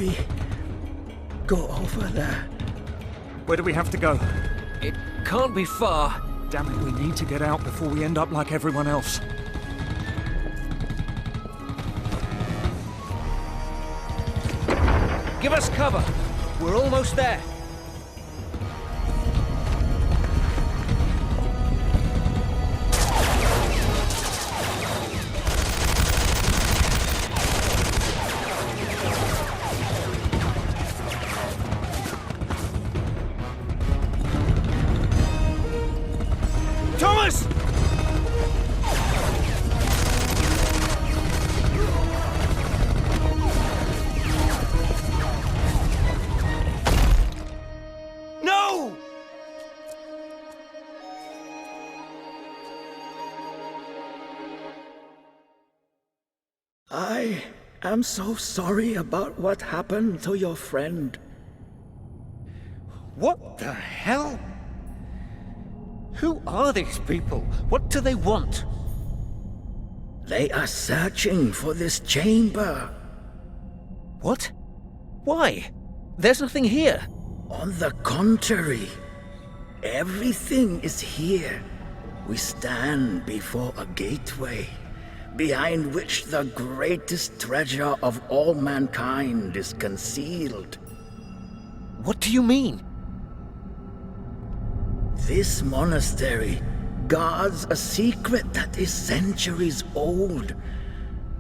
we go over there? Where do we have to go? It can't be far. Damn it, we need to get out before we end up like everyone else. Give us cover. We're almost there. Thomas! No! I am so sorry about what happened to your friend. What the hell? Who are these people? What do they want? They are searching for this chamber. What? Why? There's nothing here. On the contrary, everything is here. We stand before a gateway, behind which the greatest treasure of all mankind is concealed. What do you mean? This monastery guards a secret that is centuries old,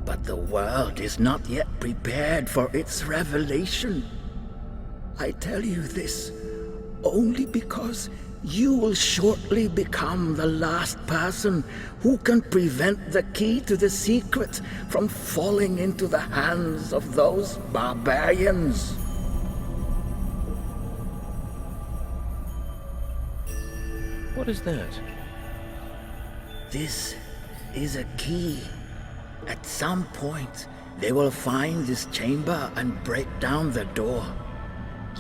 but the world is not yet prepared for its revelation. I tell you this only because you will shortly become the last person who can prevent the key to the secret from falling into the hands of those barbarians. What is that? This is a key. At some point, they will find this chamber and break down the door.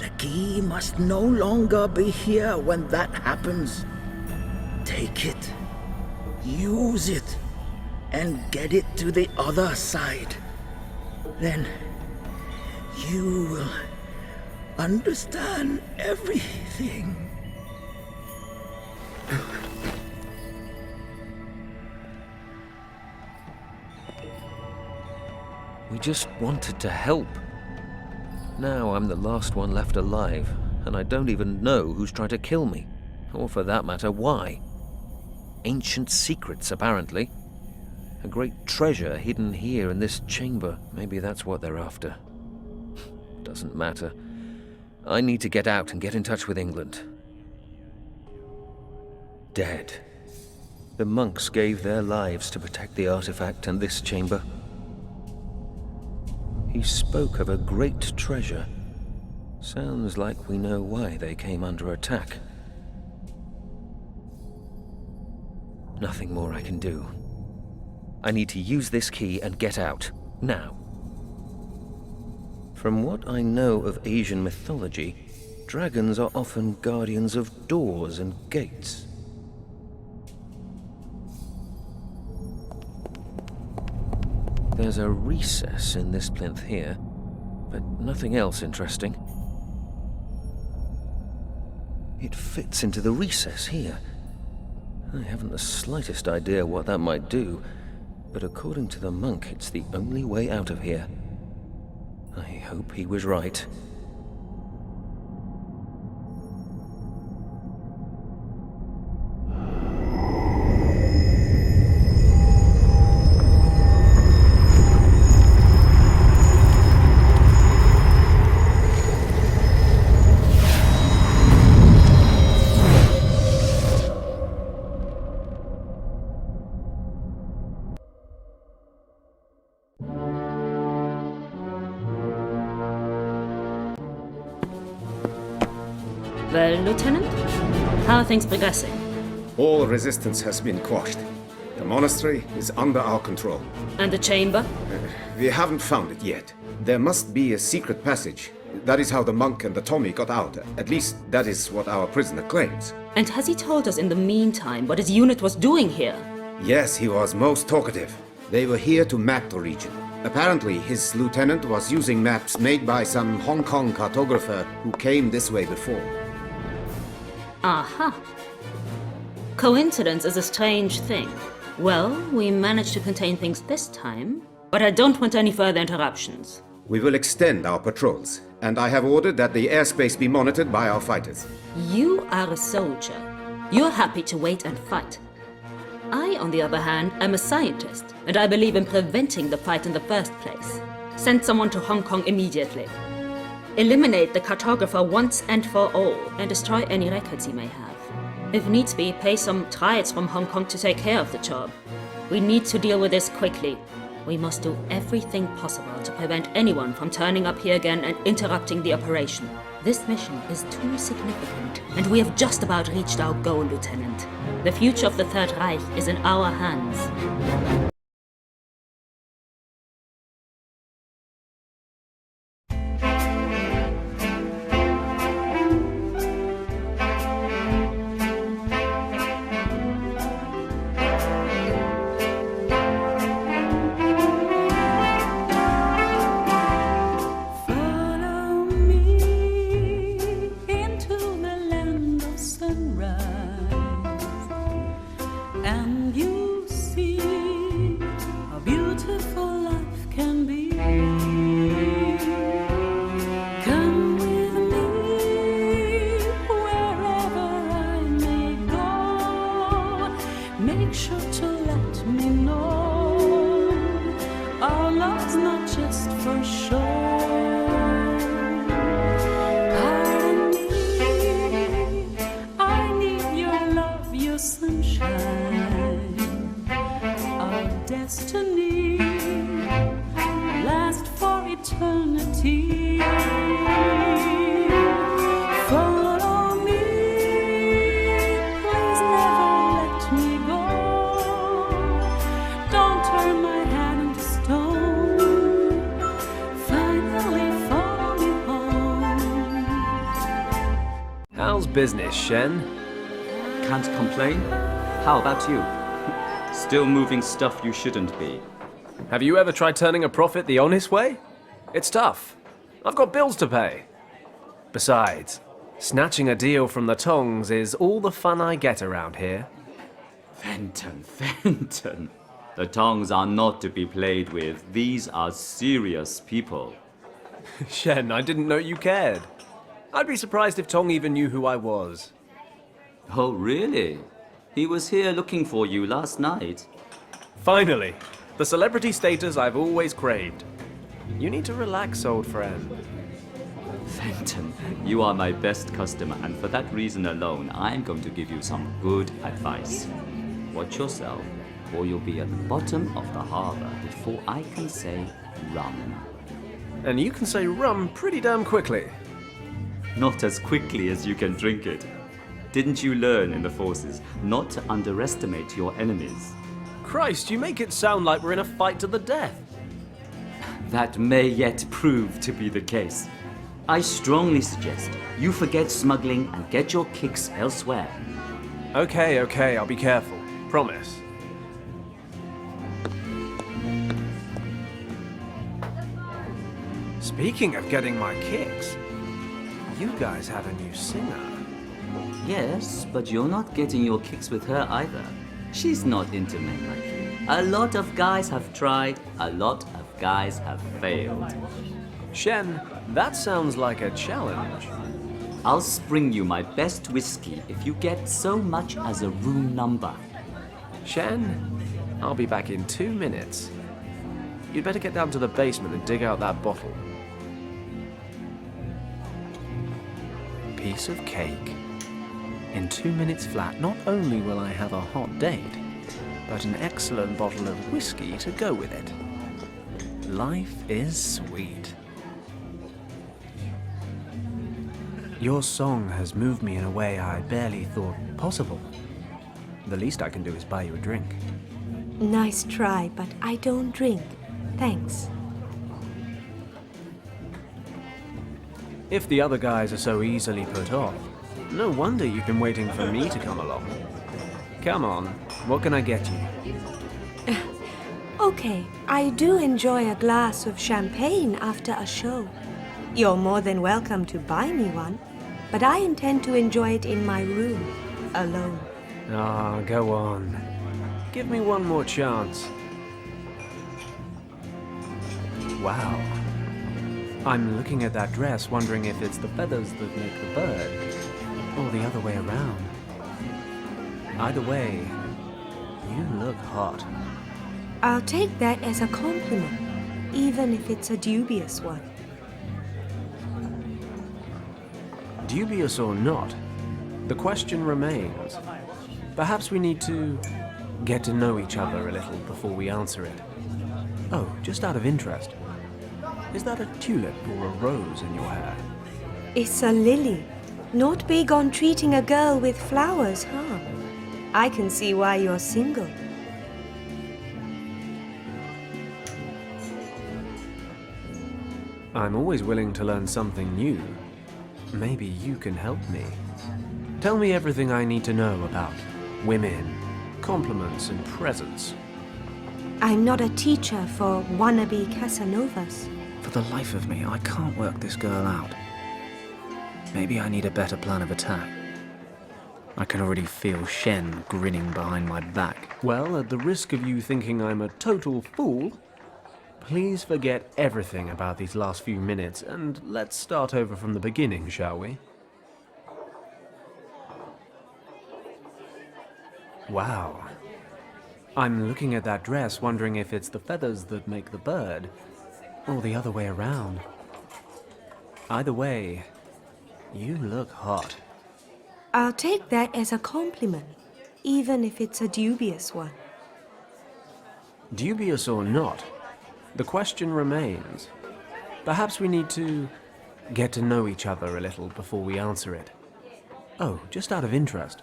The key must no longer be here when that happens. Take it, use it, and get it to the other side. Then you will understand everything. We just wanted to help. Now I'm the last one left alive, and I don't even know who's trying to kill me. Or for that matter, why. Ancient secrets, apparently. A great treasure hidden here in this chamber. Maybe that's what they're after. Doesn't matter. I need to get out and get in touch with England. Dead. The monks gave their lives to protect the artifact and this chamber. He spoke of a great treasure. Sounds like we know why they came under attack. Nothing more I can do. I need to use this key and get out, now. From what I know of Asian mythology, dragons are often guardians of doors and gates. There's a recess in this plinth here, but nothing else interesting. It fits into the recess here. I haven't the slightest idea what that might do, but according to the monk, it's the only way out of here. I hope he was right. Well, Lieutenant, how are things progressing? All resistance has been quashed. The monastery is under our control. And the chamber? We haven't found it yet. There must be a secret passage. That is how the monk and the Tommy got out. At least, that is what our prisoner claims. And has he told us in the meantime what his unit was doing here? Yes, he was most talkative. They were here to map the region. Apparently, his lieutenant was using maps made by some Hong Kong cartographer who came this way before. Aha. Coincidence is a strange thing. Well, we managed to contain things this time, but I don't want any further interruptions. We will extend our patrols, and I have ordered that the airspace be monitored by our fighters. You are a soldier. You're happy to wait and fight. I, on the other hand, am a scientist, and I believe in preventing the fight in the first place. Send someone to Hong Kong immediately. Eliminate the cartographer once and for all, and destroy any records he may have. If needs be, pay some triads from Hong Kong to take care of the job. We need to deal with this quickly. We must do everything possible to prevent anyone from turning up here again and interrupting the operation. This mission is too significant, and we have just about reached our goal, Lieutenant. The future of the Third Reich is in our hands. Follow me into the land of sunrise, and you see how beautiful life can be. Come with me wherever I may go. Make sure to let me know our love's not just for show. Pardon me, I need your love, your sunshine. Our destiny last for eternity. Follow me, please never let me go. Don't turn my hand into stone. Finally follow me home. How's business, Shen? Can't complain. How about you? Still moving stuff you shouldn't be. Have you ever tried turning a profit the honest way? It's tough. I've got bills to pay. Besides, snatching a deal from the Tongs is all the fun I get around here. Fenton. The Tongs are not to be played with. These are serious people. Shen, I didn't know you cared. I'd be surprised if Tong even knew who I was. Oh, really? He was here looking for you last night. Finally, the celebrity status I've always craved. You need to relax, old friend. Fenton, you are my best customer, and for that reason alone, I'm going to give you some good advice. Watch yourself, or you'll be at the bottom of the harbor before I can say rum. And you can say rum pretty damn quickly. Not as quickly as you can drink it. Didn't you learn in the forces not to underestimate your enemies? Christ, you make it sound like we're in a fight to the death. That may yet prove to be the case. I strongly suggest you forget smuggling and get your kicks elsewhere. Okay, I'll be careful. Promise. Speaking of getting my kicks, you guys have a new singer. Yes, but you're not getting your kicks with her either. She's not into men like you. A lot of guys have tried, a lot of guys have failed. Shen, that sounds like a challenge. I'll spring you my best whiskey if you get so much as a room number. Shen, I'll be back in 2 minutes. You'd better get down to the basement and dig out that bottle. Piece of cake. In 2 minutes flat, not only will I have a hot date, but an excellent bottle of whiskey to go with it. Life is sweet. Your song has moved me in a way I barely thought possible. The least I can do is buy you a drink. Nice try, but I don't drink. Thanks. If the other guys are so easily put off, no wonder you've been waiting for me to come along. Come on, what can I get you? Okay, I do enjoy a glass of champagne after a show. You're more than welcome to buy me one, but I intend to enjoy it in my room, alone. Ah, go on. Give me one more chance. Wow. I'm looking at that dress, wondering if it's the feathers that make the bird, or the other way around. Either way, you look hot. I'll take that as a compliment, even if it's a dubious one. Dubious or not, the question remains. Perhaps we need to get to know each other a little before we answer it. Oh, just out of interest, is that a tulip or a rose in your hair? It's a lily. Not big on treating a girl with flowers, huh? I can see why you're single. I'm always willing to learn something new. Maybe you can help me. Tell me everything I need to know about women, compliments, and presents. I'm not a teacher for wannabe Casanovas. For the life of me, I can't work this girl out. Maybe I need a better plan of attack. I can already feel Shen grinning behind my back. Well, at the risk of you thinking I'm a total fool, please forget everything about these last few minutes and let's start over from the beginning, shall we? Wow. I'm looking at that dress, wondering if it's the feathers that make the bird, or the other way around. Either way, you look hot. I'll take that as a compliment, even if it's a dubious one. Dubious or not, the question remains. Perhaps we need to get to know each other a little before we answer it. Oh, just out of interest,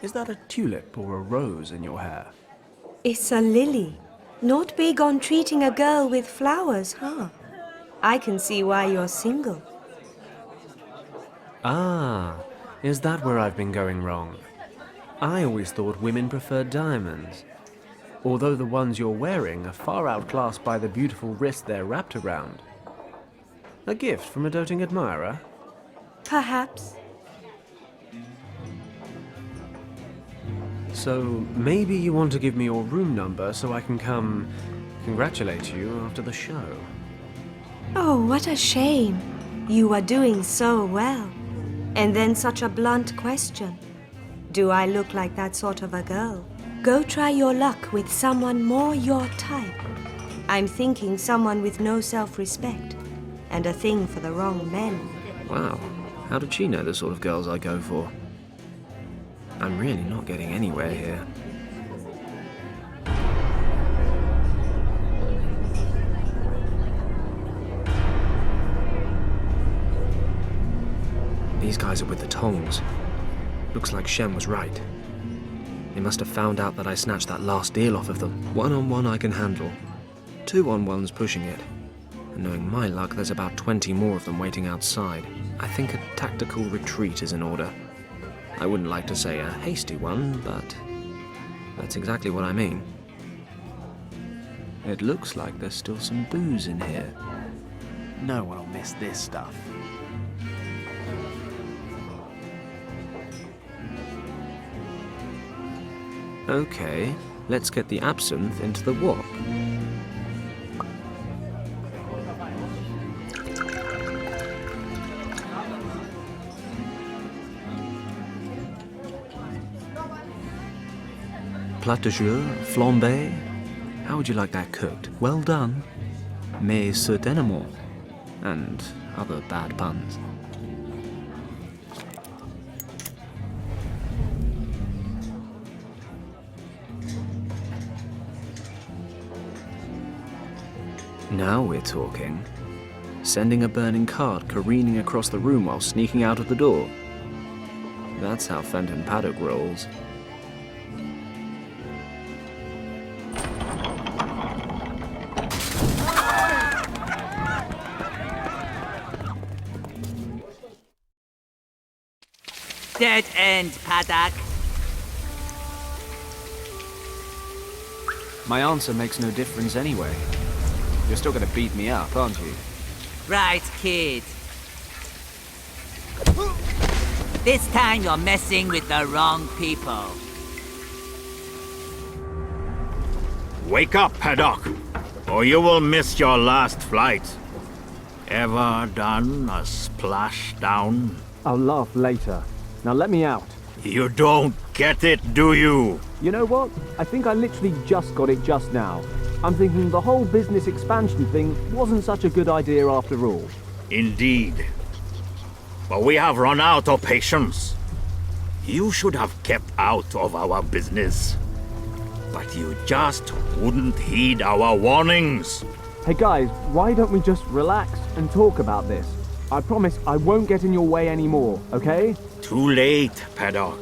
is that a tulip or a rose in your hair? It's a lily. Not big on treating a girl with flowers, huh? I can see why you're single. Ah, is that where I've been going wrong? I always thought women preferred diamonds. Although the ones you're wearing are far outclassed by the beautiful wrist they're wrapped around. A gift from a doting admirer? Perhaps. So maybe you want to give me your room number so I can come congratulate you after the show. Oh, what a shame. You were doing so well. And then such a blunt question. Do I look like that sort of a girl? Go try your luck with someone more your type. I'm thinking someone with no self-respect and a thing for the wrong men. Wow, how did she know the sort of girls I go for? I'm really not getting anywhere here. These guys are with the Tongs. Looks like Shen was right. They must have found out that I snatched that last deal off of them. 1-on-1 I can handle. 2-on-1's pushing it. And knowing my luck, there's about 20 more of them waiting outside. I think a tactical retreat is in order. I wouldn't like to say a hasty one, but that's exactly what I mean. It looks like there's still some booze in here. No one will miss this stuff. Okay, let's get the absinthe into the wok. Plat de jour, flambé. How would you like that cooked? Well done. Mais certainement. And other bad puns. Now we're talking. Sending a burning card careening across the room while sneaking out of the door. That's how Fenton Paddock rolls. Dead end, Paddock. My answer makes no difference anyway. You're still gonna beat me up, aren't you? Right, kid. This time you're messing with the wrong people. Wake up, Paddock, or you will miss your last flight. Ever done a splashdown? I'll laugh later. Now let me out. You don't get it, do you? You know what? I think I literally just got it just now. I'm thinking the whole business expansion thing wasn't such a good idea after all. Indeed. But we have run out of patience. You should have kept out of our business. But you just wouldn't heed our warnings. Hey guys, why don't we just relax and talk about this? I promise I won't get in your way anymore, okay? Too late, Paddock.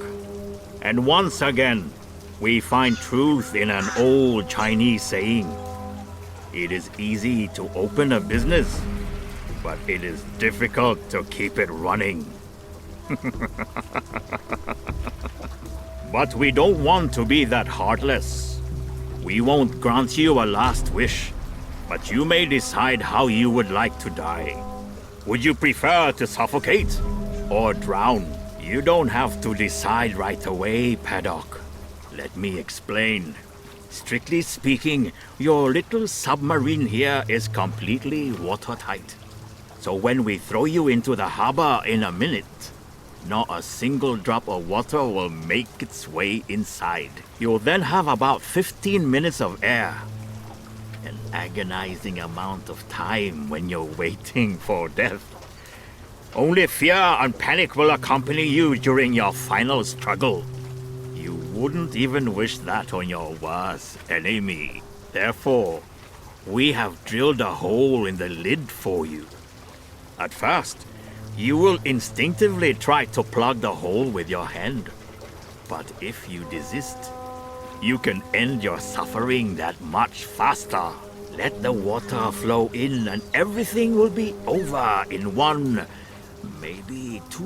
And once again, we find truth in an old Chinese saying. It is easy to open a business, but it is difficult to keep it running. But we don't want to be that heartless. We won't grant you a last wish, but you may decide how you would like to die. Would you prefer to suffocate or drown? You don't have to decide right away, Paddock. Let me explain. Strictly speaking, your little submarine here is completely watertight. So when we throw you into the harbor in a minute, not a single drop of water will make its way inside. You'll then have about 15 minutes of air. An agonizing amount of time when you're waiting for death. Only fear and panic will accompany you during your final struggle. You wouldn't even wish that on your worst enemy. Therefore, we have drilled a hole in the lid for you. At first, you will instinctively try to plug the hole with your hand. But if you desist, you can end your suffering that much faster. Let the water flow in and everything will be over in 1, maybe 2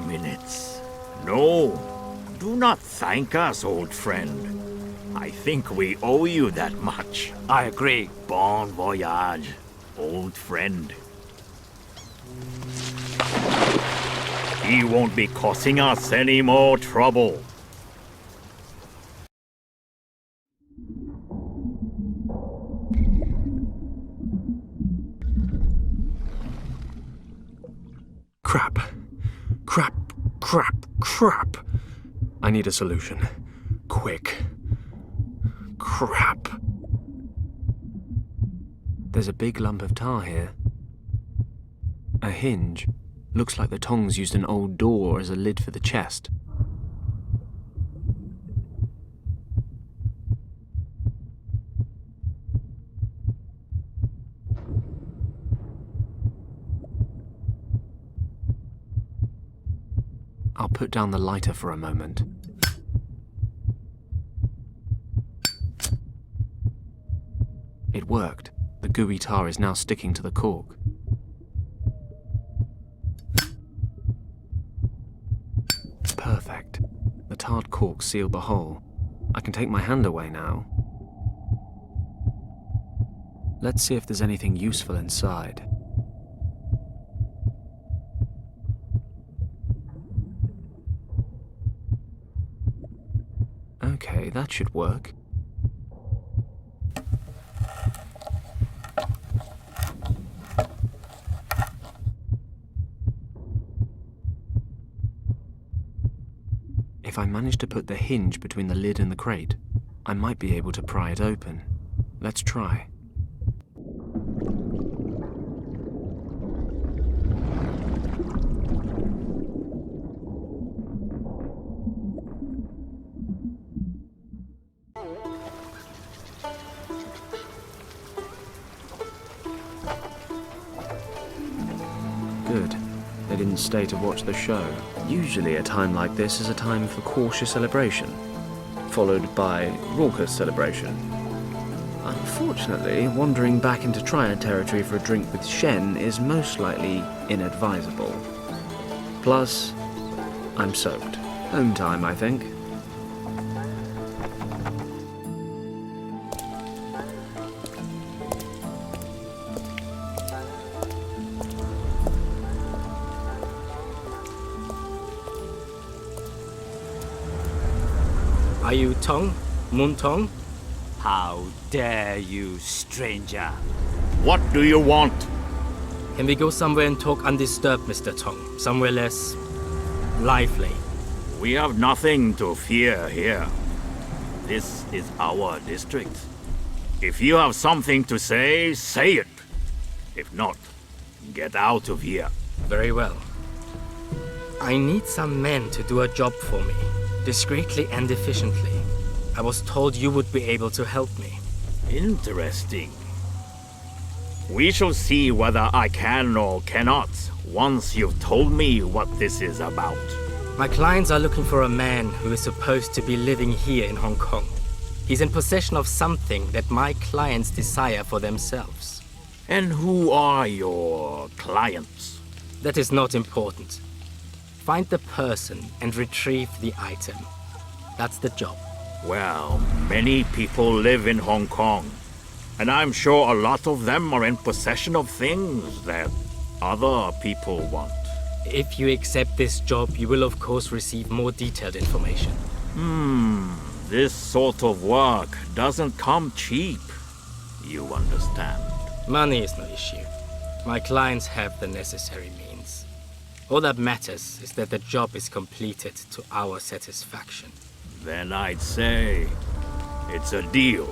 minutes. No, do not thank us, old friend. I think we owe you that much. I agree. Bon voyage, old friend. He won't be causing us any more trouble. Crap. Crap. Crap. Crap. I need a solution. Quick. Crap. There's a big lump of tar here. A hinge. Looks like the Tongs used an old door as a lid for the chest. I'll put down the lighter for a moment. It worked. The gooey tar is now sticking to the cork. Perfect. The tarred cork sealed the hole. I can take my hand away now. Let's see if there's anything useful inside. Okay, that should work. If I manage to put the hinge between the lid and the crate, I might be able to pry it open. Let's try. Good. They didn't stay to watch the show. Usually a time like this is a time for cautious celebration, followed by raucous celebration. Unfortunately, wandering back into Triad territory for a drink with Shen is most likely inadvisable. Plus, I'm soaked. Home time, I think. Are you Tong? Moon Tong? How dare you, stranger? What do you want? Can we go somewhere and talk undisturbed, Mr. Tong? Somewhere less lively. We have nothing to fear here. This is our district. If you have something to say, say it. If not, get out of here. Very well. I need some men to do a job for me, discreetly and efficiently. I was told you would be able to help me. Interesting. We shall see whether I can or cannot once you've told me what this is about. My clients are looking for a man who is supposed to be living here in Hong Kong. He's in possession of something that my clients desire for themselves. And who are your clients? That is not important. Find the person and retrieve the item. That's the job. Well, many people live in Hong Kong, and I'm sure a lot of them are in possession of things that other people want. If you accept this job, you will of course receive more detailed information. This sort of work doesn't come cheap. You understand? Money is no issue. My clients have the necessary means. All that matters is that the job is completed to our satisfaction. Then I'd say it's a deal.